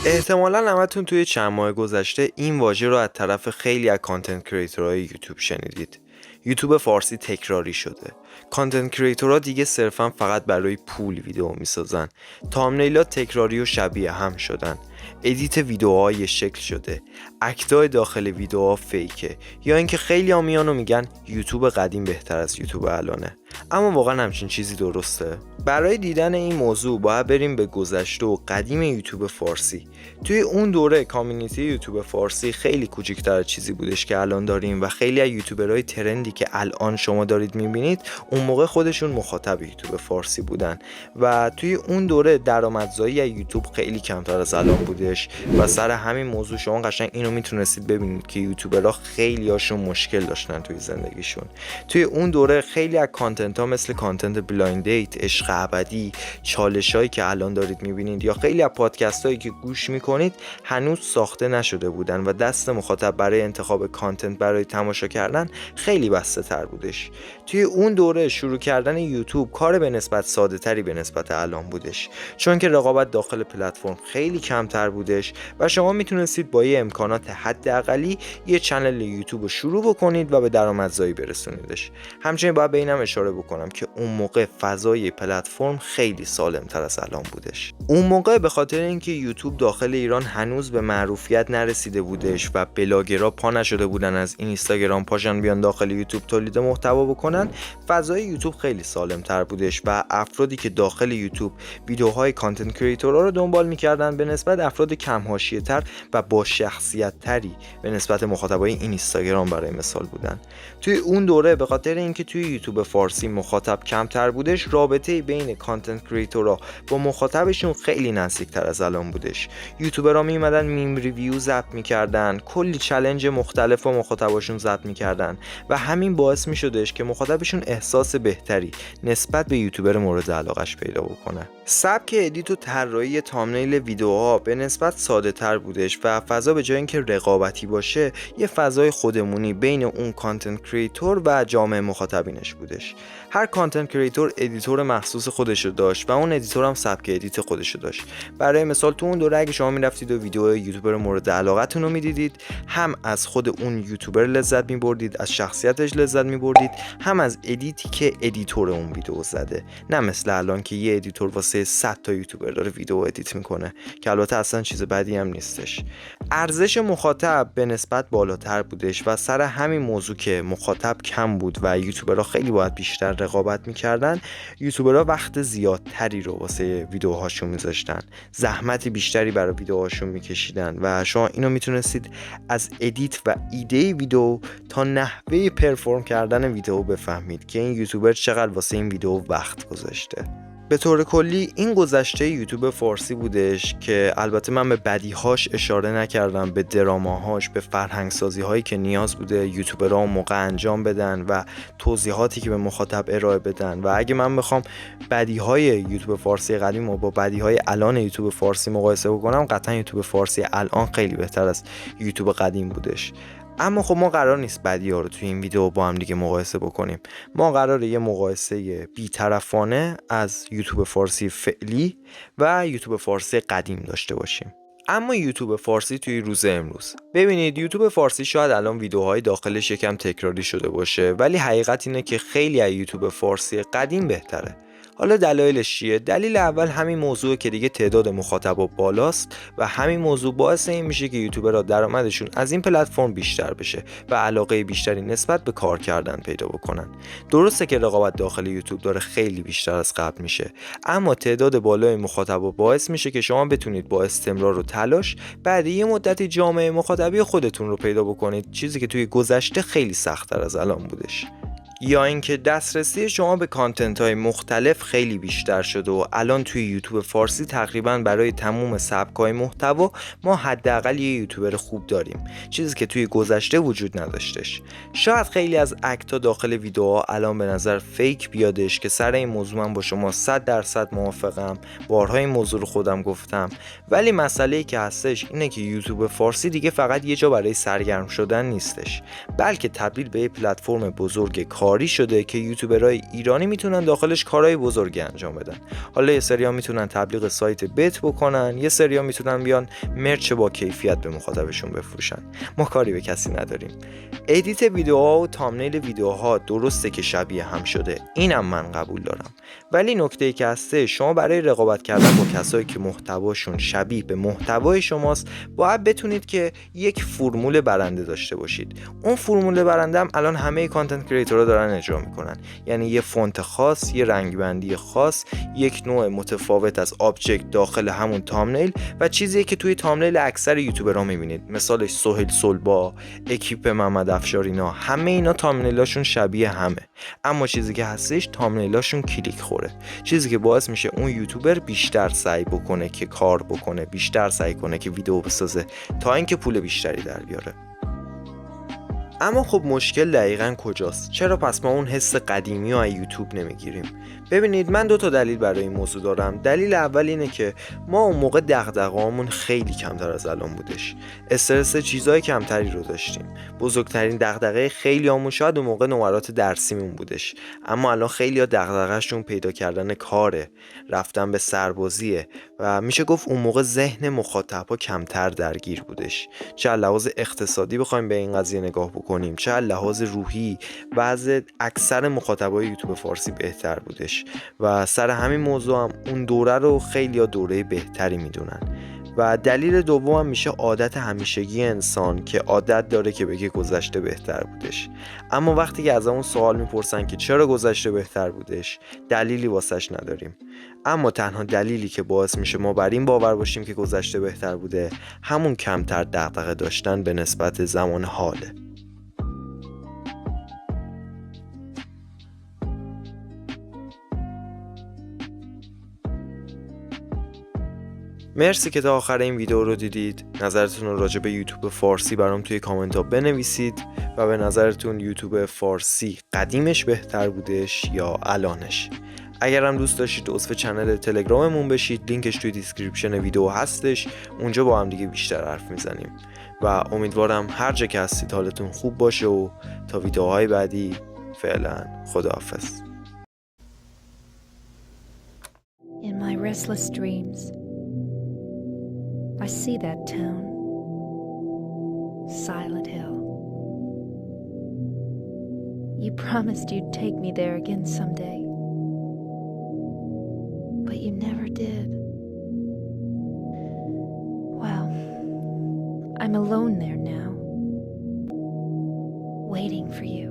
احتمالاً همتون توی چند ماه گذشته این واژه رو از طرف خیلی از کانتنت کریتورهای یوتیوب شنیدید. یوتیوب فارسی تکراری شده. کانتنت کریتورها دیگه صرفاً فقط برای پول ویدیو میسازن. تامنیل‌ها تکراری و شبیه هم شدن. ادیت ویدیوها یه شکل شده. اکتای داخل ویدیوها فیکه، یا اینکه خیلی میان میگن یوتیوب قدیم بهتر از یوتیوب الانه. اما واقعا همچین چیزی درسته؟ برای دیدن این موضوع باید بریم به گذشته و قدیم یوتیوب فارسی. توی اون دوره کامیونیتی یوتیوب فارسی خیلی کوچیک‌تر از چیزی بودش که الان داریم و خیلی از یوتیوبرهای ترندی که الان شما دارید میبینید اون موقع خودشون مخاطب یوتیوب فارسی بودن و توی اون دوره درآمدزایی از یوتیوب خیلی کمتر از الان بودش و سر همین موضوع شما قشنگ اینو میتونستید ببینید که یوتیوبرها خیلی هاشون مشکل داشتن توی زندگیشون. توی اون دوره خیلی از کانتنت ها مثل کانتنت بلایند دیت، عشق ابدی، چالشایی که الان دارید میبینید یا خیلی از پادکست هایی که گوش میکنید هنوز ساخته نشده بودن و دست مخاطب برای انتخاب کانتنت برای تماشا کردن خیلی بسته تر بودش. توی اون دوره شروع کردن یوتیوب کار به نسبت ساده تری به نسبت الان بودش، چون که رقابت داخل پلتفرم خیلی کمتر بودش و شما میتونستید با یه امکانات حداقلی یه چنل یوتیوب رو شروع بکنید و به درآمدزایی برسونیدش. همچنین باید به اینم اشاره بکنم که اون موقع فضای پلتفرم خیلی سالم تر از الان بودش. اون موقع به خاطر اینکه یوتیوب داخل ایران هنوز به معروفیت نرسیده بودش و بلاگرها پا نشده بودن از اینستاگرام پاشن بیان داخل یوتیوب تولید محتوا بکنن، فضای یوتیوب خیلی سالم تر بودش و افرادی که داخل یوتیوب ویدیوهای کانتنت کریتورها رو دنبال می‌کردن به نسبت افراد کم حاشیه‌تر و با شخصیت تری به نسبت مخاطبای اینستاگرام برای مثال بودن. توی اون دوره به خاطر اینکه توی یوتیوب فارسی مخاطب کمتر بودش، رابطه بین کانتنت کریتورها با مخاطبشون خیلی نزدیکتر از الان بودش. یوتیوبرها میومدن میم ریویو ضبط می‌کردن، کلی چالش مختلف با مخاطباشون ضبط می‌کردن و همین باعث می‌شدش که مخاطبشون احساس بهتری نسبت به یوتیوبر مورد علاقش پیدا بکنه. سبک ادیت و طراحی تامنیل ویدیوها به نسبت ساده تر بودش و فضا به جای اینکه رقابتی باشه یه فضای خودمونی بین اون کانتنت کریتور و جامعه مخاطبینش بودش. هر کانتنت کریتور ادیتور مخصوص خودشو داشت و اون ادیتور هم سبک ادیت خودشو داشت. برای مثال تو اون دوره اگه شما میرفتید و ویدیو یوتیوبر مورد علاقتون رو میدیدید، هم از خود اون یوتیوبر لذت میبردید، از شخصیتش لذت میبردید، هم از ادیتی که ادیتور اون ویدیو زده. نه مثل الان که یه ادیتور واسه 100 تا یوتیوبر داره ویدیو ادیت میکنه که البته اصلا چیز بدی هم نیستش. ارزش مخاطب به نسبت بالاتر بودش و سر همین موضوع که مخاطب کم بود و یوتیوبرها خیلی باید بیشتر رقابت میکردن، یوتیوبرها وقت زیادتری رو واسه ویدیوهاشون میذاشتن، زحمت بیشتری برای ویدیوهاشون میکشیدن و شما اینو میتونستید از ادیت و ایده ویدیو تا نحوه پرفورم کردن ویدیو بفهمید که این یوتیوبر چقدر واسه این ویدیو وقت گذاشته. به طور کلی این گذشته یوتیوب فارسی بودش که البته من به بدیهاش اشاره نکردم، به دراماهاش، به فرهنگسازی هایی که نیاز بوده یوتیوبرها اون موقع انجام بدن و توضیحاتی که به مخاطب ارائه بدن. و اگه من بخوام بدیهای یوتیوب فارسی قدیم و با بدیهای الان یوتیوب فارسی مقایسه بکنم، قطعا یوتیوب فارسی الان خیلی بهتر از یوتیوب قدیم بودش. اما خب ما قرار نیست بدی‌ها رو توی این ویدیو با هم دیگه مقایسه بکنیم. ما قراره یه مقایسه بی‌طرفانه از یوتیوب فارسی فعلی و یوتیوب فارسی قدیم داشته باشیم. اما یوتیوب فارسی توی روز امروز، ببینید یوتیوب فارسی شاید الان ویدیوهای داخلش یکم تکراری شده باشه، ولی حقیقت اینه که خیلی از یوتیوب فارسی قدیم بهتره. حالا دلایلش چیه؟ دلیل اول همین موضوع که دیگه تعداد مخاطبا بالاست و همین موضوع باعث این میشه که یوتیوبرها درآمدشون از این پلتفرم بیشتر بشه و علاقه بیشتری نسبت به کار کردن پیدا بکنن. درسته که رقابت داخل یوتیوب داره خیلی بیشتر از قبل میشه، اما تعداد بالای مخاطبا باعث میشه که شما بتونید با استمرار و تلاش بعد یه مدتی جامعه مخاطبی خودتون رو پیدا بکنید، چیزی که توی گذشته خیلی سخت‌تر از الان بودش. یا اینکه دسترسی شما به کانتنت های مختلف خیلی بیشتر شده و الان توی یوتیوب فارسی تقریبا برای تموم سبک های محتوا ما حداقل یه یوتیوبر خوب داریم، چیزی که توی گذشته وجود نداشتش. شاید خیلی از اکتا داخل ویدیوها الان به نظر فیک بیادش که سر این موضوع من با شما 100% موافقم، بارها این موضوع رو خودم گفتم، ولی مسئله‌ای که هستش اینه که یوتیوب فارسی دیگه فقط یه جا برای سرگرم شدن نیستش، بلکه تبدیل به یه پلتفرم بزرگ کار کاری شده که یوتیوبرهای ایرانی میتونن داخلش کارهای بزرگی انجام بدن. حالا یه سریا میتونن تبلیغ سایت بت بکنن، یه سریا میتونن بیان مرچ با کیفیت به مخاطبشون بفروشن. ما کاری به کسی نداریم. ادیت ویدیوها و تامنیل ویدیوها درسته که شبیه هم شده، اینم من قبول دارم، ولی نکته‌ای که هسته شما برای رقابت کردن با کسایی که محتواشون شبیه به محتوای شماست باید بتونید که یک فرمول برنده داشته باشید. اون فرمول برنده هم الان همه کانتنت کریتورها دارن اجرا میکنن، یعنی یه فونت خاص، یه رنگ بندی خاص، یک نوع متفاوت از آبجکت داخل همون تامنیل و چیزی که توی تامنیل اکثر یوتیوبرها میبینید، مثالش سهیل سلبا، اکیپ محمد افشارینا، همه اینا تامنیلاشون شبیه همه، اما چیزی که هستش تامنیلاشون کلیک خوره، چیزی که باعث میشه اون یوتیوبر بیشتر سعی بکنه که کار بکنه، بیشتر سعی کنه که ویدیو بسازه تا اینکه پول بیشتری در بیاره. اما خب مشکل دقیقاً کجاست؟ چرا پس ما اون حس قدیمی رو از یوتیوب نمیگیریم؟ ببینید من 2 تا دلیل برای این موضوع دارم. دلیل اول اینه که ما اون موقع دغدغه‌هامون خیلی کمتر از الان بودش. استرس چیزای کمتری رو داشتیم. بزرگترین دغدغه خیلیامون شاید اون موقع نمرات درسیمون بودش. اما الان خیلی‌ها دغدغه‌شون پیدا کردن کاره، رفتن به سربازیه و میشه گفت اون موقع ذهن مخاطبا کمتر درگیر بودش. چه از لحاظ اقتصادی بخوایم به این قضیه نگاه بکنیم، چه از لحاظ روحی وضع اکثر مخاطبای یوتیوب فارسی بهتر بودش و سر همین موضوع هم اون دوره رو خیلی‌ها دوره بهتری میدونن. و دلیل دوم میشه عادت همیشگی انسان که عادت داره که بگه گذشته بهتر بودش. اما وقتی که از اون سوال میپرسن که چرا گذشته بهتر بودش، دلیلی واسش نداریم. اما تنها دلیلی که باعث میشه ما بر این باور باشیم که گذشته بهتر بوده، همون کمتر دغدغه داشتن به نسبت زمان حاله. مرسی که تا آخر این ویدیو رو دیدید. نظرتون رو راجع به یوتیوب فارسی برام توی کامنت ها بنویسید و به نظرتون یوتیوب فارسی قدیمش بهتر بودش یا الانش. اگر هم دوست داشتید عضو چنل تلگراممون بشید، لینکش توی دیسکریپشن ویدیو هستش، اونجا با هم دیگه بیشتر حرف میزنیم و امیدوارم هر جا که هستید حالتون خوب باشه و تا ویدیوهای بعدی فعلا خداحافظ. In my restless dreams, I see that town, Silent Hill. You promised you'd take me there again someday, but you never did. Well, I'm alone there now, waiting for you.